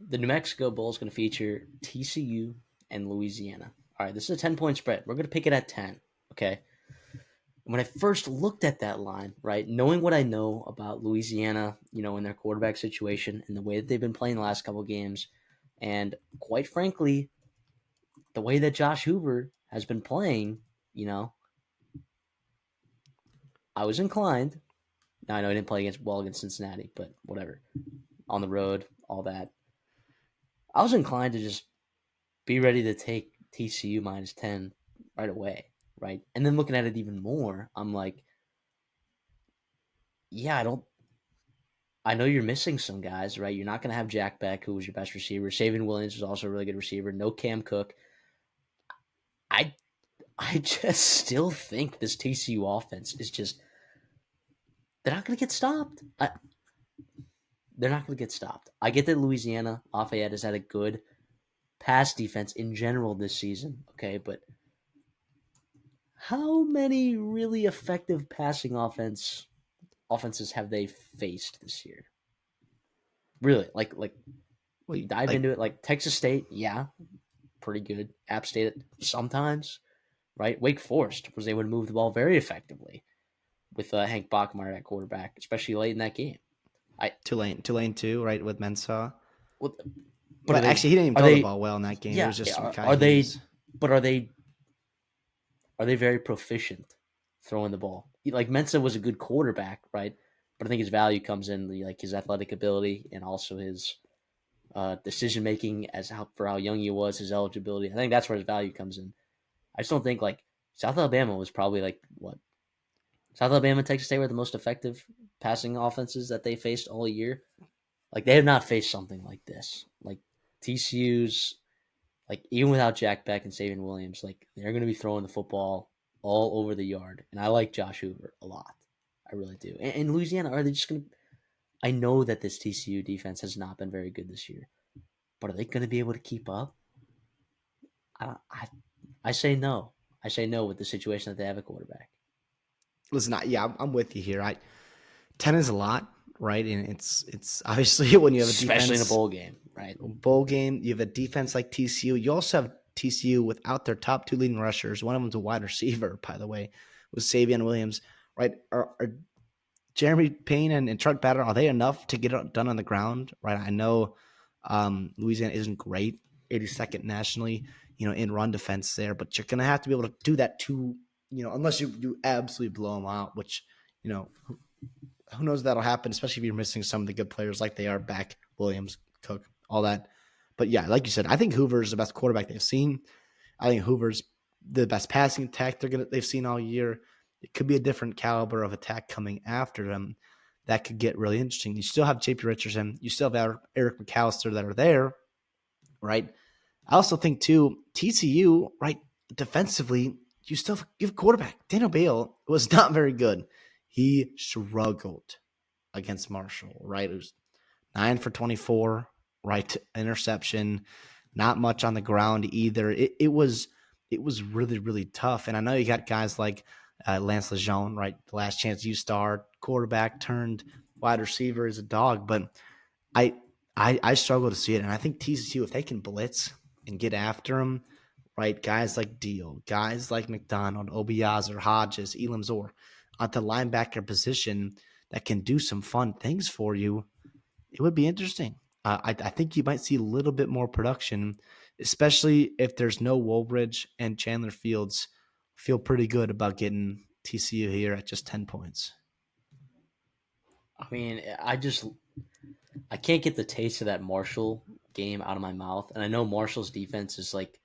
The New Mexico Bowl is going to feature TCU and Louisiana. All right, this is a 10-point spread. We're going to pick it at 10. Okay. When I first looked at that line, right, knowing what I know about Louisiana, in their quarterback situation and the way that they've been playing the last couple of games, and quite frankly, the way that Josh Hoover has been playing, you know, I was inclined. Now I know he didn't play against Cincinnati, but whatever. On the road, all that. I was inclined to just be ready to take TCU minus 10 right away, right? And then looking at it even more, I'm like, yeah, I know you're missing some guys, right? You're not going to have Jack Beck, who was your best receiver. Savion Williams was also a really good receiver. No Cam Cook. I I just still think this TCU offense is just they're not going to get stopped. They're not going to get stopped. I get that Louisiana Lafayette has had a good pass defense in general this season, okay, but how many really effective passing offenses have they faced this year? Really, like Well, dive like into it. Like Texas State, yeah, pretty good. App State sometimes, right? Wake Forest was able to move the ball very effectively with Hank Bachmeier at quarterback, especially late in that game. I Tulane too, right, with Mensah. what, but But actually, he didn't even are throw the they? ball well in that game. It Yeah, was just some are they? Hughes. But are they very proficient throwing the ball? Like Mensa was a good quarterback, right? But I think his value comes in like his athletic ability and also his decision making for how young he was, his eligibility. I think that's where his value comes in. I just don't think like South Alabama was probably like what South Alabama and Texas State were the most effective passing offenses that they faced all year. Like they have not faced something like this. Like TCU's like even without Jack Beck and Savion Williams, like they're going to be throwing the football all over the yard. And I like Josh Hoover a lot. I really do. And Louisiana, are they just going to? I know that this TCU defense has not been very good this year, but are they going to be able to keep up? I say no. I say no with the situation that they have a quarterback, Listen, yeah, I'm with you here. 10 is a lot, right? And it's obviously when you have a especially in a defense bowl game, right? bowl game, you have a defense like TCU. You also have TCU without their top two leading rushers. One of them's a wide receiver, by the way, with Savion Williams, right? Are Jeremy Payne and Trent Batter, are they enough to get it done on the ground, right? I know Louisiana isn't great, 82nd nationally, in run defense there, but you're going to have to be able to do that too, unless you absolutely blow them out, which, you know, who knows if that'll happen, especially if you're missing some of the good players like they are back, Williams, Cook, all that. But yeah, like you said, I think Hoover's the best quarterback they've seen. I think Hoover's the best passing attack they've seen all year. It could be a different caliber of attack coming after them. That could get really interesting. You still have JP Richardson. You still have Eric McAllister that are there, right? I also think, too, TCU, right, defensively, you still give quarterback. Daniel Bale was not very good. He struggled against Marshall, right? It was 9 for 24, right? Interception, not much on the ground either. It was really, really tough. And I know you got guys like Lance Lejeune, right? The last chance you start, quarterback turned wide receiver is a dog. But I, I struggle to see it. And I think TCU, if they can blitz and get after him, right? Guys like Deal, guys like McDonald, Obiazer, Hodges, Elam Zor at the linebacker position that can do some fun things for you, it would be interesting. I think you might see a little bit more production, especially if there's no Woolbridge and Chandler Fields. Feel pretty good about getting TCU here at just 10 points. I mean, I can't get the taste of that Marshall game out of my mouth, and I know Marshall's defense is like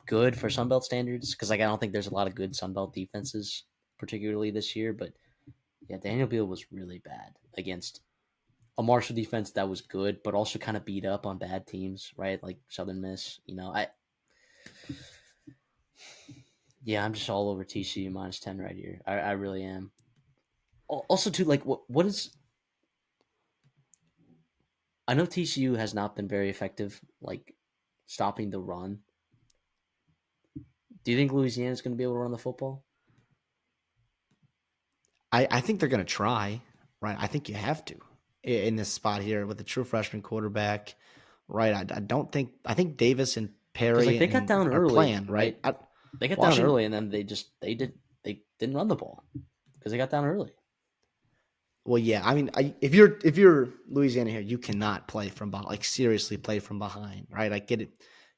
good for Sunbelt standards because like I don't think there's a lot of good Sunbelt defenses particularly this year, but yeah, Daniel Beal was really bad against a Marshall defense that was good, but also kind of beat up on bad teams, right? Like Southern Miss. Yeah, I'm just all over TCU minus 10 right here. I really am. Also, too, like what is I know TCU has not been very effective, like stopping the run. Do you think Louisiana is going to be able to run the football? I think they're going to try, right? I think you have to in this spot here with a true freshman quarterback. right? I don't think I think Davis and because like Perry they got and down are early, playing right. right? They got down Washington. early, and then they didn't run the ball because they got down early. Well, yeah. I mean, if you're Louisiana here, you cannot play from behind. Like seriously, play from behind, right? I get it.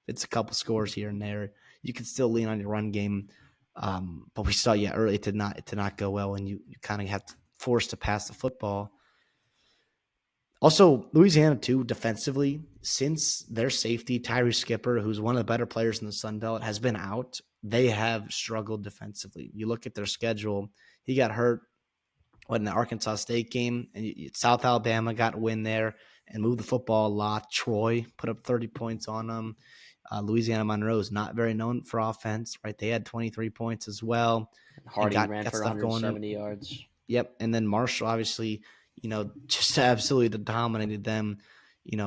It's a couple scores here and there. You can still lean on your run game, but we saw early it did not go well, and you kind of have to force to pass the football. Also, Louisiana too defensively, since their safety Tyree Skipper, who's one of the better players in the Sun Belt, has been out, they have struggled defensively. You look at their schedule; he got hurt in the Arkansas State game, and South Alabama got a win there and moved the football a lot. Troy put up 30 points on them. Louisiana Monroe is not very known for offense, right? They had 23 points as well And and Hardy got ran got for stuff going. 170 yards. Yep. And then Marshall, obviously, just absolutely dominated them,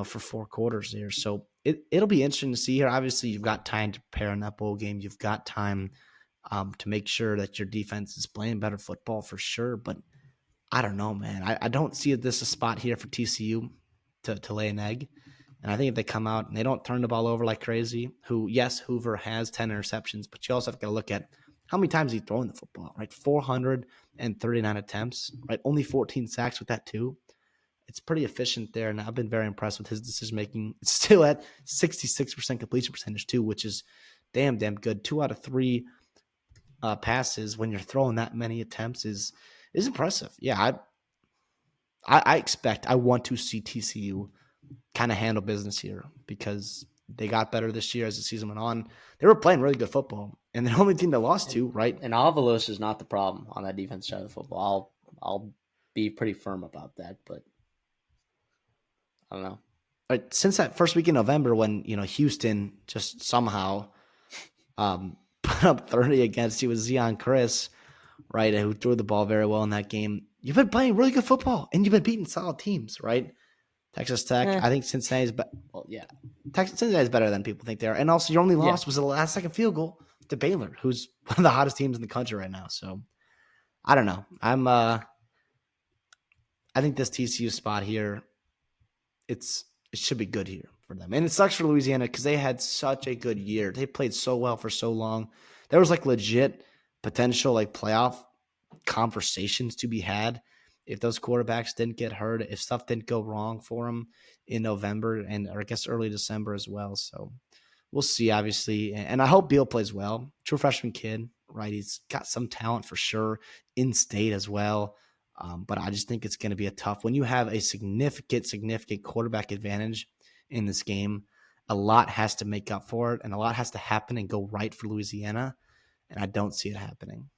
for 4 quarters there. So it'll be interesting to see here. Obviously, you've got time to prepare in that bowl game. You've got time to make sure that your defense is playing better football for sure. But I don't know, man. I don't see this a spot here for TCU to lay an egg. And I think if they come out and they don't turn the ball over like crazy, yes, Hoover has 10 interceptions, but you also have to look at how many times he's throwing the football, right? 439 attempts, right? Only 14 sacks with that, too. It's pretty efficient there, and I've been very impressed with his decision making. It's still at 66% completion percentage, too, which is damn good. 2 out of 3 passes when you're throwing that many attempts is impressive. Yeah, I want to see TCU kind of handle business here because they got better this year as the season went on. They were playing really good football, and the only team they lost And to, right? and Avalos is not the problem on that defense side of the football. I'll be pretty firm about that, but I don't know. Right, since that first week in November when Houston just somehow put up 30 against you with Zion Chris, right, who threw the ball very well in that game. You've been playing really good football, and you've been beating solid teams, right? Texas Tech, Eh, I think Cincinnati's well, yeah, Cincinnati's better than people think they are. And also, your only yeah. loss was the last second field goal to Baylor, who's one of the hottest teams in the country right now. So I don't know. I think this TCU spot here, it should be good here for them. And it sucks for Louisiana because they had such a good year. They played so well for so long. There was like legit potential like playoff conversations to be had if those quarterbacks didn't get hurt, if stuff didn't go wrong for them in November or I guess early December as well. So we'll see, obviously. And I hope Beal plays well. True freshman kid, right? He's got some talent for sure in state as well. But I just think it's going to be a tough when you have a significant quarterback advantage in this game. A lot has to make up for it, and a lot has to happen and go right for Louisiana. And I don't see it happening.